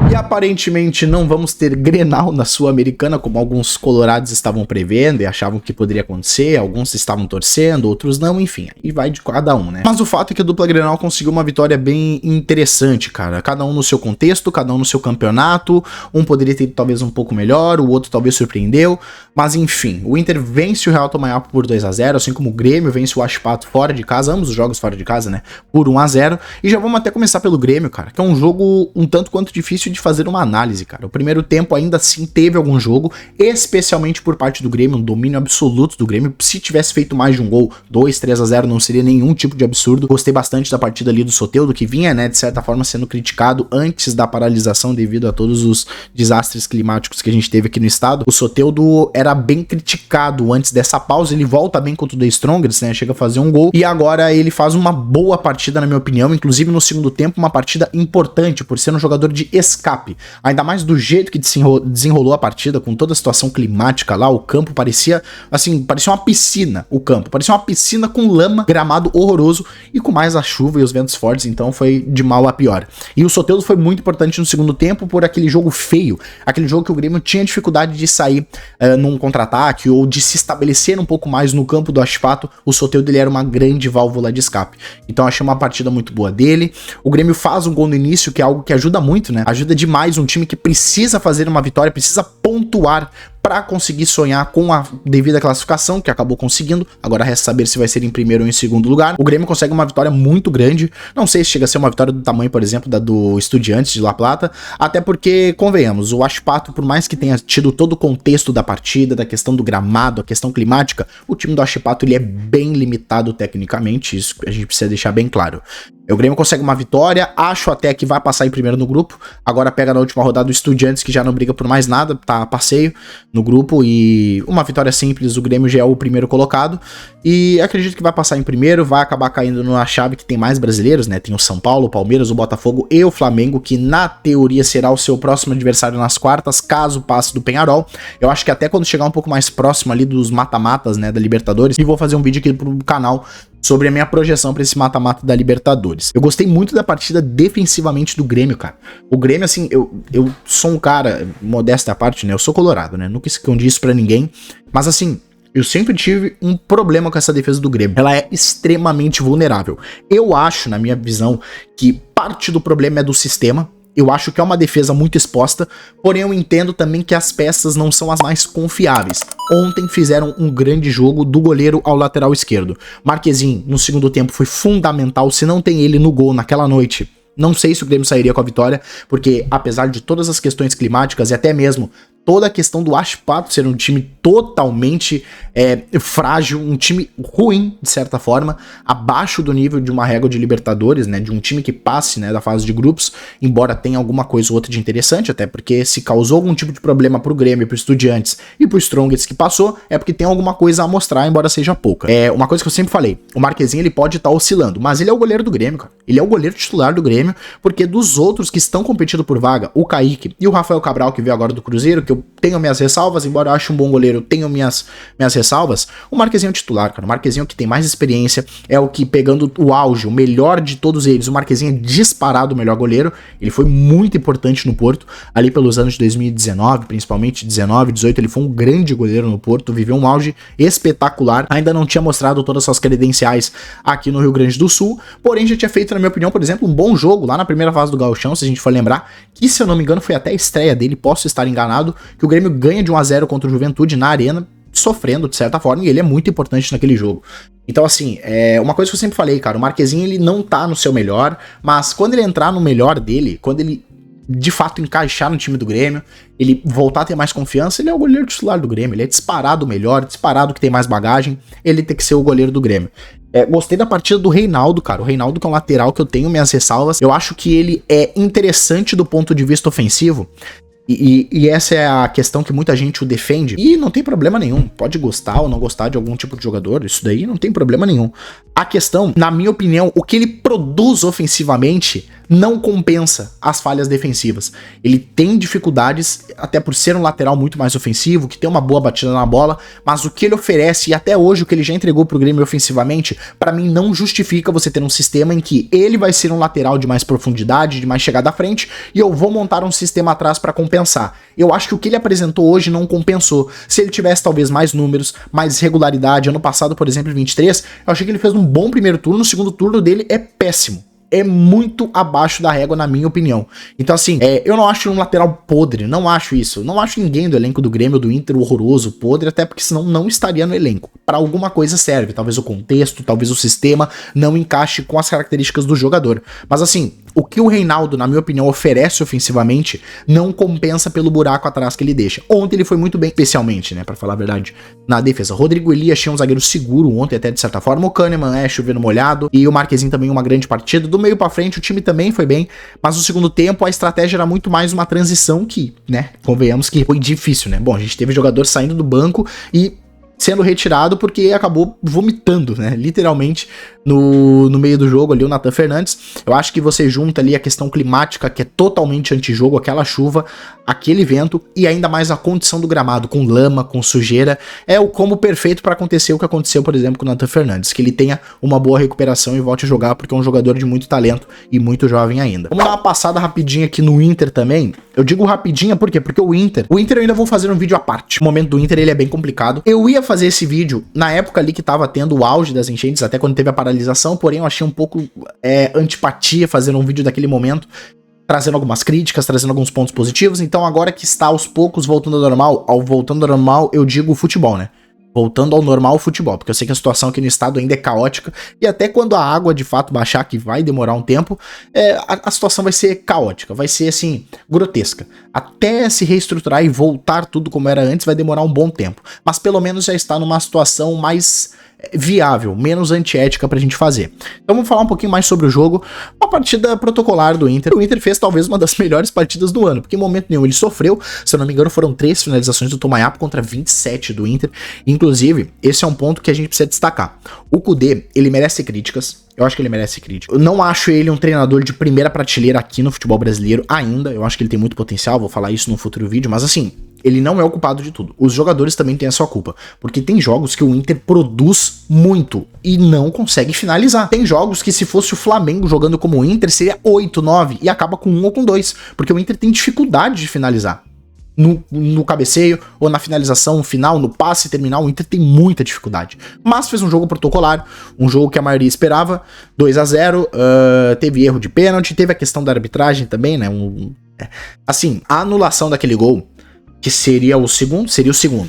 E aparentemente não vamos ter Grenal na Sul-Americana, como alguns colorados estavam prevendo e achavam que poderia acontecer, alguns estavam torcendo, outros não, enfim, aí vai de cada um, né? Mas o fato é que a dupla Grenal conseguiu uma vitória bem interessante, cara, cada um no seu contexto, cada um no seu campeonato, um poderia ter ido talvez um pouco melhor, o outro talvez surpreendeu, mas enfim, o Inter vence o Real Tomayapo por 2-0, assim como o Grêmio vence o Huachipato fora de casa, ambos os jogos fora de casa, né, por 1-0, e já vamos até começar pelo Grêmio, cara, que é um jogo um tanto quanto difícil de fazer uma análise, cara. O primeiro tempo ainda assim teve algum jogo, especialmente por parte do Grêmio, um domínio absoluto do Grêmio. Se tivesse feito mais de um gol, 2-3-0, não seria nenhum tipo de absurdo. Gostei bastante da partida ali do Soteldo, que vinha, né, de certa forma sendo criticado antes da paralisação devido a todos os desastres climáticos que a gente teve aqui no estado. O Soteldo era bem criticado antes dessa pausa, ele volta bem contra o The Strongest, né, chega a fazer um gol, e agora ele faz uma boa partida, na minha opinião, inclusive no segundo tempo, uma partida importante, por ser um jogador de escape. Ainda mais do jeito que desenrolou a partida, com toda a situação climática lá, o campo parecia, assim, parecia uma piscina, o campo, parecia uma piscina com lama, gramado horroroso, e com mais a chuva e os ventos fortes, então foi de mal a pior. E o Soteldo foi muito importante no segundo tempo por aquele jogo feio, aquele jogo que o Grêmio tinha dificuldade de sair num contra-ataque, ou de se estabelecer um pouco mais no campo do Huachipato. O Soteldo, ele era uma grande válvula de escape, então achei uma partida muito boa dele. O Grêmio faz um gol no início, que é algo que ajuda muito, né, ajuda demais um time que precisa fazer uma vitória, precisa pontuar para conseguir sonhar com a devida classificação, que acabou conseguindo. Agora resta saber se vai ser em primeiro ou em segundo lugar. O Grêmio consegue uma vitória muito grande, não sei se chega a ser uma vitória do tamanho, por exemplo, da do Estudiantes de La Plata, até porque, convenhamos, o Huachipato, por mais que tenha tido todo o contexto da partida, da questão do gramado, a questão climática, o time do Huachipato, ele é bem limitado tecnicamente, isso a gente precisa deixar bem claro. O Grêmio consegue uma vitória, acho até que vai passar em primeiro no grupo, agora pega na última rodada o Estudiantes, que já não briga por mais nada, tá a passeio no grupo, e uma vitória simples, o Grêmio já é o primeiro colocado, e acredito que vai passar em primeiro, vai acabar caindo numa chave que tem mais brasileiros, né, tem o São Paulo, o Palmeiras, o Botafogo e o Flamengo, que na teoria será o seu próximo adversário nas quartas, caso passe do Peñarol. Eu acho que até quando chegar um pouco mais próximo ali dos mata-matas, né, da Libertadores, e vou fazer um vídeo aqui pro canal sobre a minha projeção para esse mata-mata da Libertadores. Eu gostei muito da partida defensivamente do Grêmio, cara. O Grêmio, assim, eu sou um cara, modesta à parte, né, eu sou colorado, né, nunca escondi isso pra ninguém, mas assim, eu sempre tive um problema com essa defesa do Grêmio. Ela é extremamente vulnerável. Eu acho, na minha visão, que parte do problema é do sistema. Eu acho que é uma defesa muito exposta, porém eu entendo também que as peças não são as mais confiáveis. Ontem fizeram um grande jogo do goleiro ao lateral esquerdo. Marquezinho, no segundo tempo, foi fundamental. Se não tem ele no gol naquela noite, não sei se o Grêmio sairia com a vitória, porque apesar de todas as questões climáticas e até mesmo toda a questão do Huachipato ser um time totalmente frágil, um time ruim, de certa forma, abaixo do nível de uma régua de Libertadores, né, de um time que passe, né, da fase de grupos, embora tenha alguma coisa ou outra de interessante, até porque se causou algum tipo de problema pro Grêmio, pro Estudiantes e pro Strongest que passou, é porque tem alguma coisa a mostrar, embora seja pouca. É uma coisa que eu sempre falei, o Marquezinho, ele pode estar oscilando, mas ele é o goleiro do Grêmio, cara. Ele é o goleiro titular do Grêmio, porque dos outros que estão competindo por vaga, o Kaique e o Rafael Cabral, que veio agora do Cruzeiro, que eu tenho minhas ressalvas, embora eu ache um bom goleiro, tenho minhas ressalvas, o Marquezinho é o titular, cara. O Marquezinho é o que tem mais experiência, é o que, pegando o auge, o melhor de todos eles, o Marquezinho é disparado o melhor goleiro. Ele foi muito importante no Porto, ali pelos anos de 2019, principalmente 19, 18, ele foi um grande goleiro no Porto, viveu um auge espetacular, ainda não tinha mostrado todas as suas credenciais aqui no Rio Grande do Sul, porém já tinha feito, na minha opinião, por exemplo, um bom jogo lá na primeira fase do Gauchão, se a gente for lembrar, que se eu não me engano foi até a estreia dele, posso estar enganado, que o Grêmio ganha de 1-0 contra o Juventude na Arena, sofrendo de certa forma, e ele é muito importante naquele jogo. Então assim, é uma coisa que eu sempre falei, cara, o Marquezinho, ele não tá no seu melhor, mas quando ele entrar no melhor dele, quando ele de fato encaixar no time do Grêmio, ele voltar a ter mais confiança, ele é o goleiro titular do Grêmio, ele é disparado o melhor, disparado que tem mais bagagem, ele tem que ser o goleiro do Grêmio. Gostei da partida do Reinaldo, cara. O Reinaldo, que é um lateral que eu tenho minhas ressalvas, eu acho que ele é interessante do ponto de vista ofensivo, e essa é a questão que muita gente o defende, e não tem problema nenhum, pode gostar ou não gostar de algum tipo de jogador, isso daí não tem problema nenhum. A questão, na minha opinião, o que ele produz ofensivamente não compensa as falhas defensivas. Ele tem dificuldades, até por ser um lateral muito mais ofensivo, que tem uma boa batida na bola, mas o que ele oferece, e até hoje o que ele já entregou pro Grêmio ofensivamente, pra mim não justifica você ter um sistema em que ele vai ser um lateral de mais profundidade, de mais chegada à frente, e eu vou montar um sistema atrás pra compensar. Eu acho que o que ele apresentou hoje não compensou. Se ele tivesse talvez mais números, mais regularidade, ano passado, por exemplo, em 23, eu achei que ele fez um bom primeiro turno, o segundo turno dele é péssimo. É muito abaixo da régua, na minha opinião. Então, assim, eu não acho um lateral podre, não acho isso. Não acho ninguém do elenco do Grêmio ou do Inter horroroso, podre, até porque senão não estaria no elenco. Pra alguma coisa serve, talvez o contexto, talvez o sistema não encaixe com as características do jogador. Mas, assim, o que o Reinaldo, na minha opinião, oferece ofensivamente não compensa pelo buraco atrás que ele deixa. Ontem ele foi muito bem, especialmente, né, pra falar a verdade, na defesa. Rodrigo Elias tinha um zagueiro seguro ontem, até de certa forma. O Kahneman chovendo molhado, e o Marquezinho também uma grande partida. Do meio pra frente o time também foi bem, mas no segundo tempo a estratégia era muito mais uma transição que, né, convenhamos que foi difícil, né. Bom, a gente teve jogador saindo do banco e sendo retirado porque acabou vomitando, né, literalmente no meio do jogo ali, o Nathan Fernandes. Eu acho que você junta ali a questão climática, que é totalmente antijogo, aquela chuva, aquele vento, e ainda mais a condição do gramado, com lama, com sujeira, é o combo perfeito para acontecer o que aconteceu, por exemplo, com o Nathan Fernandes, que ele tenha uma boa recuperação e volte a jogar, porque é um jogador de muito talento e muito jovem ainda. Vamos dar uma passada rapidinha aqui no Inter também. Eu digo rapidinha por quê? Porque o Inter eu ainda vou fazer um vídeo à parte. O momento do Inter, ele é bem complicado. Eu ia fazer esse vídeo na época ali que tava tendo o auge das enchentes, até quando teve a paralisação, porém eu achei um pouco antipatia fazer um vídeo daquele momento, trazendo algumas críticas, trazendo alguns pontos positivos. Então agora que está aos poucos voltando ao normal, voltando ao normal eu digo futebol, né? Voltando ao normal o futebol, porque eu sei que a situação aqui no estado ainda é caótica, e até quando a água de fato baixar, que vai demorar um tempo, a situação vai ser caótica, vai ser assim, grotesca. Até se reestruturar e voltar tudo como era antes vai demorar um bom tempo, mas pelo menos já está numa situação mais viável, menos antiética pra gente fazer. Então vamos falar um pouquinho mais sobre o jogo. Uma partida protocolar do Inter. O Inter fez talvez uma das melhores partidas do ano, porque em momento nenhum ele sofreu. Se eu não me engano, foram 3 finalizações do Tomayapo contra 27 do Inter. Inclusive, esse é um ponto que a gente precisa destacar. O Kudê, ele merece críticas. Eu acho que ele merece crítica. Eu não acho ele um treinador de primeira prateleira aqui no futebol brasileiro ainda. Eu acho que ele tem muito potencial, vou falar isso num futuro vídeo, mas assim, ele não é o culpado de tudo. Os jogadores também têm a sua culpa, porque tem jogos que o Inter produz muito e não consegue finalizar. Tem jogos que se fosse o Flamengo jogando como o Inter, seria 8, 9 e acaba com 1 ou com 2, porque o Inter tem dificuldade de finalizar. No cabeceio, ou na finalização final, no passe terminal, o Inter tem muita dificuldade. Mas fez um jogo protocolar, um jogo que a maioria esperava, 2-0, teve erro de pênalti, teve a questão da arbitragem também, né? Assim, a anulação daquele gol, que seria o segundo,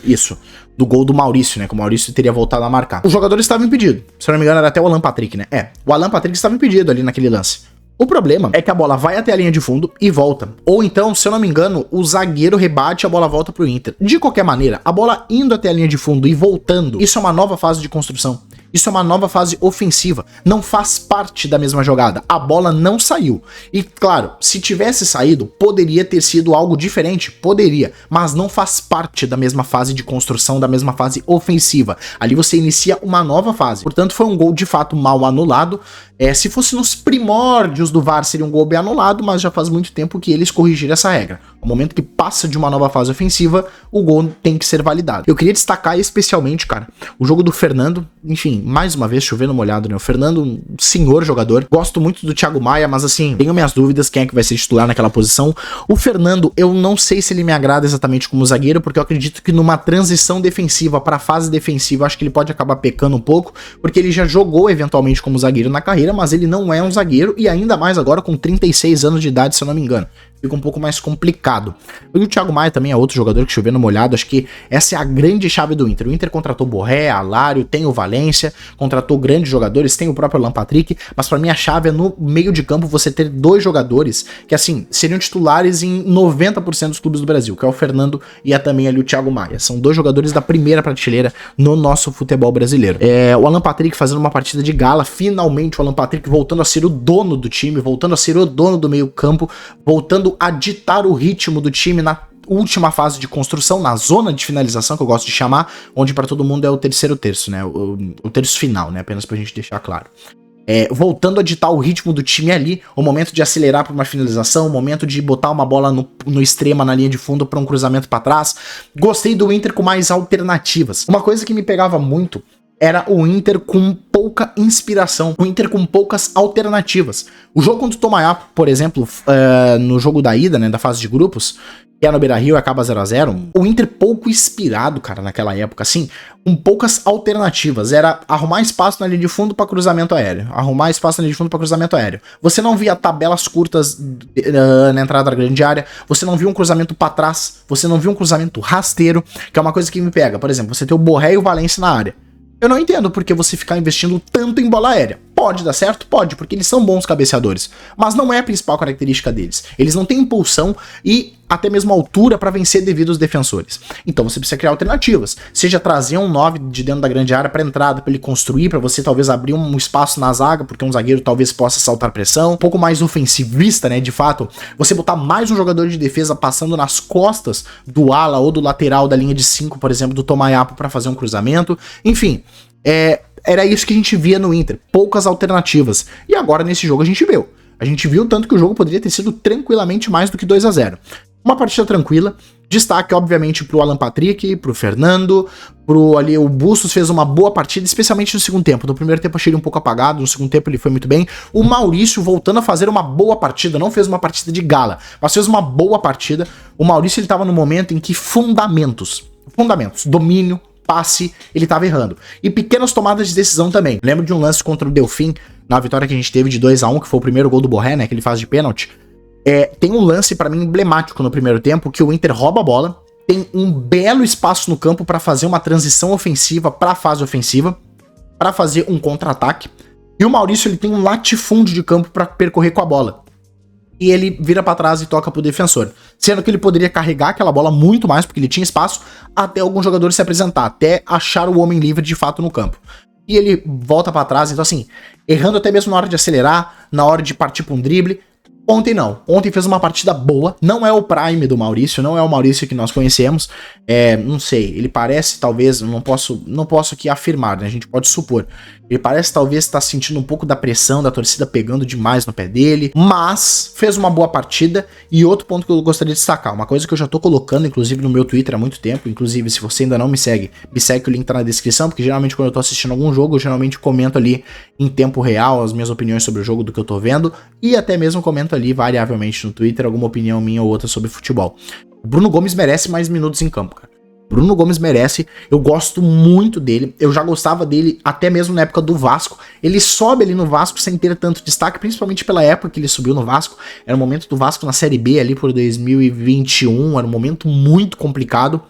isso, do gol do Maurício, né, que o Maurício teria voltado a marcar. O jogador estava impedido, se eu não me engano era até o Alan Patrick, né, o Alan Patrick estava impedido ali naquele lance. O problema é que a bola vai até a linha de fundo e volta. Ou então, se eu não me engano, o zagueiro rebate e a bola volta pro Inter. De qualquer maneira, a bola indo até a linha de fundo e voltando, isso é uma nova fase de construção. Isso é uma nova fase ofensiva. Não faz parte da mesma jogada. A bola não saiu. E, claro, se tivesse saído, poderia ter sido algo diferente. Poderia. Mas não faz parte da mesma fase de construção, da mesma fase ofensiva. Ali você inicia uma nova fase. Portanto, foi um gol de fato mal anulado. Se fosse nos primórdios do VAR, seria um gol bem anulado, mas já faz muito tempo que eles corrigiram essa regra. No momento que passa de uma nova fase ofensiva, o gol tem que ser validado. Eu queria destacar especialmente, cara, o jogo do Fernando. Enfim, mais uma vez chovendo molhado, né? O Fernando, um senhor jogador. Gosto muito do Thiago Maia, mas assim, tenho minhas dúvidas quem é que vai ser titular naquela posição. O Fernando, eu não sei se ele me agrada exatamente como zagueiro, porque eu acredito que numa transição defensiva para a fase defensiva, acho que ele pode acabar pecando um pouco, porque ele já jogou eventualmente como zagueiro na carreira, mas ele não é um zagueiro, e ainda mais agora com 36 anos de idade, se eu não me engano. Fica um pouco mais complicado. E o Thiago Maia também é outro jogador que chovendo molhado. Acho que essa é a grande chave do Inter. O Inter contratou Borré, Alário, tem o Valência, contratou grandes jogadores, tem o próprio Alan Patrick, mas pra mim a chave é no meio de campo você ter 2 jogadores que, assim, seriam titulares em 90% dos clubes do Brasil, que é o Fernando e também ali o Thiago Maia. São 2 jogadores da primeira prateleira no nosso futebol brasileiro. O Alan Patrick fazendo uma partida de gala, finalmente o Alan Patrick voltando a ser o dono do time, voltando a ser o dono do meio campo, voltando a ditar o ritmo do time na última fase de construção, na zona de finalização, que eu gosto de chamar, onde para todo mundo é o terceiro terço, né? O terço final, né? Apenas pra gente deixar claro. voltando a ditar o ritmo do time ali, o momento de acelerar para uma finalização, o momento de botar uma bola no extremo na linha de fundo para um cruzamento para trás. Gostei do Inter com mais alternativas. Uma coisa que me pegava muito era o Inter com pouca inspiração, o Inter com poucas alternativas. O jogo contra o Tomayapo, por exemplo, no jogo da ida, né, da fase de grupos, que é no Beira-Rio e acaba 0x0, o Inter pouco inspirado, cara, naquela época, assim, com poucas alternativas. Era arrumar espaço na linha de fundo para cruzamento aéreo, arrumar espaço na linha de fundo para cruzamento aéreo. Você não via tabelas curtas na entrada da grande área, você não via um cruzamento para trás, você não via um cruzamento rasteiro, que é uma coisa que me pega. Por exemplo, você tem o Borré e o Valencia na área. Eu não entendo por que você ficar investindo tanto em bola aérea. Pode dar certo? Pode, porque eles são bons cabeceadores. Mas não é a principal característica deles. Eles não têm impulsão e até mesmo altura para vencer devido aos defensores. Então você precisa criar alternativas. Seja trazer um 9 de dentro da grande área para entrada, para ele construir, para você talvez abrir um espaço na zaga, porque um zagueiro talvez possa saltar pressão. Um pouco mais ofensivista, né, de fato. Você botar mais um jogador de defesa passando nas costas do ala ou do lateral da linha de 5, por exemplo, do Tomayapo para fazer um cruzamento. Enfim, era isso que a gente via no Inter, poucas alternativas. E agora nesse jogo a gente viu. A gente viu tanto que o jogo poderia ter sido tranquilamente mais do que 2x0. Uma partida tranquila, destaque obviamente pro Alan Patrick, pro Fernando, o Bustos fez uma boa partida, especialmente no segundo tempo. No primeiro tempo eu achei ele um pouco apagado, no segundo tempo ele foi muito bem. O Maurício voltando a fazer uma boa partida, não fez uma partida de gala, mas fez uma boa partida. O Maurício ele tava no momento em que fundamentos, domínio, passe, ele tava errando. E pequenas tomadas de decisão também. Lembro de um lance contra o Delfim, na vitória que a gente teve de 2x1, que foi o primeiro gol do Borré, né, que ele faz de pênalti. Tem um lance pra mim emblemático no primeiro tempo, que o Inter rouba a bola, tem um belo espaço no campo pra fazer uma transição ofensiva pra fase ofensiva, pra fazer um contra-ataque, e o Maurício ele tem um latifúndio de campo pra percorrer com a bola. E ele vira pra trás e toca pro defensor. Sendo que ele poderia carregar aquela bola muito mais, porque ele tinha espaço, até algum jogador se apresentar, até achar o homem livre de fato no campo. E ele volta pra trás, então assim, errando até mesmo na hora de acelerar, na hora de partir pra um drible. Ontem não. Ontem fez uma partida boa. Não é o prime do Maurício, não é o Maurício que nós conhecemos. Não sei, ele parece talvez, não posso aqui afirmar, né? A gente pode supor. Ele parece talvez estar sentindo um pouco da pressão da torcida pegando demais no pé dele, mas fez uma boa partida. E outro ponto que eu gostaria de destacar, uma coisa que eu já tô colocando inclusive no meu Twitter há muito tempo, inclusive se você ainda não me segue que o link tá na descrição, porque geralmente quando eu tô assistindo algum jogo, eu geralmente comento ali em tempo real as minhas opiniões sobre o jogo do que eu tô vendo, e até mesmo comento ali variavelmente no Twitter alguma opinião minha ou outra sobre futebol. O Bruno Gomes merece mais minutos em campo, cara. Bruno Gomes merece, eu gosto muito dele, eu já gostava dele até mesmo na época do Vasco. Ele sobe ali no Vasco sem ter tanto destaque, principalmente pela época que ele subiu no Vasco. Era o momento do Vasco na Série B ali por 2021, era um momento muito complicado.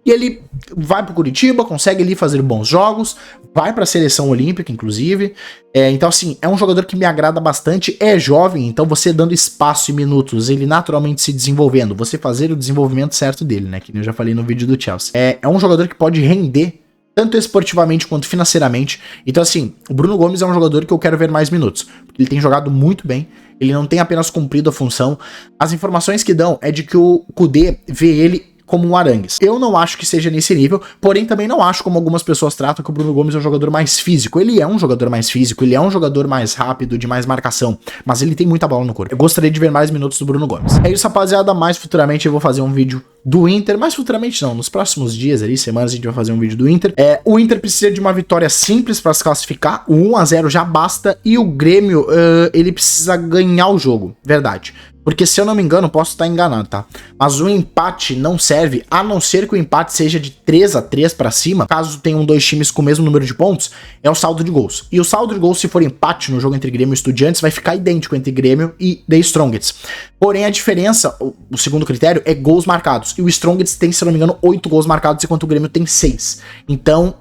E ele vai pro Curitiba, consegue ali fazer bons jogos, vai pra seleção olímpica, inclusive. Então, assim, é um jogador que me agrada bastante, é jovem, então você dando espaço e minutos, ele naturalmente se desenvolvendo, você fazer o desenvolvimento certo dele, né, que eu já falei no vídeo do Chelsea. É um jogador que pode render, tanto esportivamente quanto financeiramente. Então, assim, o Bruno Gomes é um jogador que eu quero ver mais minutos, porque ele tem jogado muito bem, ele não tem apenas cumprido a função. As informações que dão é de que o Kudê vê ele como um Arangues. Eu não acho que seja nesse nível, porém também não acho, como algumas pessoas tratam, que o Bruno Gomes é um jogador mais físico. Ele é um jogador mais físico, ele é um jogador mais rápido, de mais marcação, mas ele tem muita bola no corpo. Eu gostaria de ver mais minutos do Bruno Gomes. É isso, rapaziada, mais futuramente eu vou fazer um vídeo do Inter, mais futuramente não, nos próximos dias ali, semanas, a gente vai fazer um vídeo do Inter. O Inter precisa de uma vitória simples para se classificar, o 1x0 já basta, e o Grêmio, ele precisa ganhar o jogo, verdade. Porque se eu não me engano, posso estar enganado, tá? Mas o empate não serve, a não ser que o empate seja de 3x3 pra cima. Caso tenham dois times com o mesmo número de pontos, é o saldo de gols. E o saldo de gols, se for empate no jogo entre Grêmio e Estudiantes, vai ficar idêntico entre Grêmio e The Strongest. Porém, a diferença, o segundo critério, é gols marcados. E o Strongest tem, se eu não me engano, 8 gols marcados, enquanto o Grêmio tem 6. Então,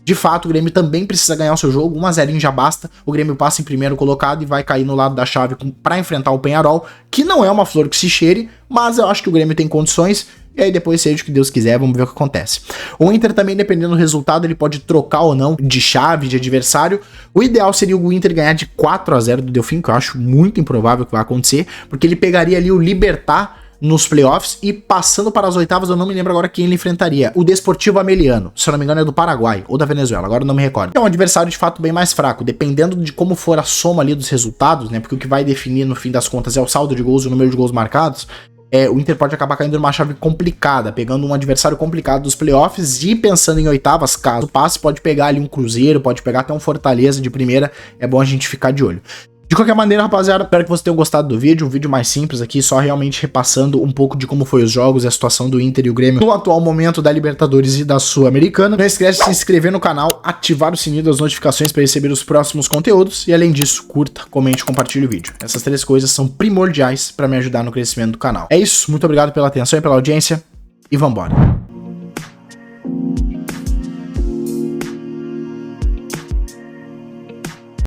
de fato, o Grêmio também precisa ganhar o seu jogo, 1x0 já basta, o Grêmio passa em primeiro colocado e vai cair no lado da chave pra enfrentar o Peñarol, que não é uma flor que se cheire, mas eu acho que o Grêmio tem condições, e aí depois seja o que Deus quiser, vamos ver o que acontece. O Inter também, dependendo do resultado, ele pode trocar ou não de chave, de adversário. O ideal seria o Inter ganhar de 4x0 do Delfim, que eu acho muito improvável que vai acontecer, porque ele pegaria ali o Libertad nos playoffs, e passando para as oitavas, eu não me lembro agora quem ele enfrentaria. O Desportivo Ameliano, se eu não me engano é do Paraguai, ou da Venezuela, agora eu não me recordo. É um adversário de fato bem mais fraco, dependendo de como for a soma ali dos resultados, né, porque o que vai definir no fim das contas é o saldo de gols e o número de gols marcados. O Inter pode acabar caindo numa chave complicada, pegando um adversário complicado dos playoffs e pensando em oitavas, caso passe, pode pegar ali um Cruzeiro, pode pegar até um Fortaleza de primeira, é bom a gente ficar de olho. De qualquer maneira, rapaziada, espero que vocês tenham gostado do vídeo, um vídeo mais simples aqui, só realmente repassando um pouco de como foi os jogos e a situação do Inter e o Grêmio no atual momento da Libertadores e da Sul-Americana. Não esquece de se inscrever no canal, ativar o sininho das notificações para receber os próximos conteúdos e, além disso, curta, comente e compartilhe o vídeo. Essas 3 coisas são primordiais para me ajudar no crescimento do canal. É isso, muito obrigado pela atenção e pela audiência e vambora!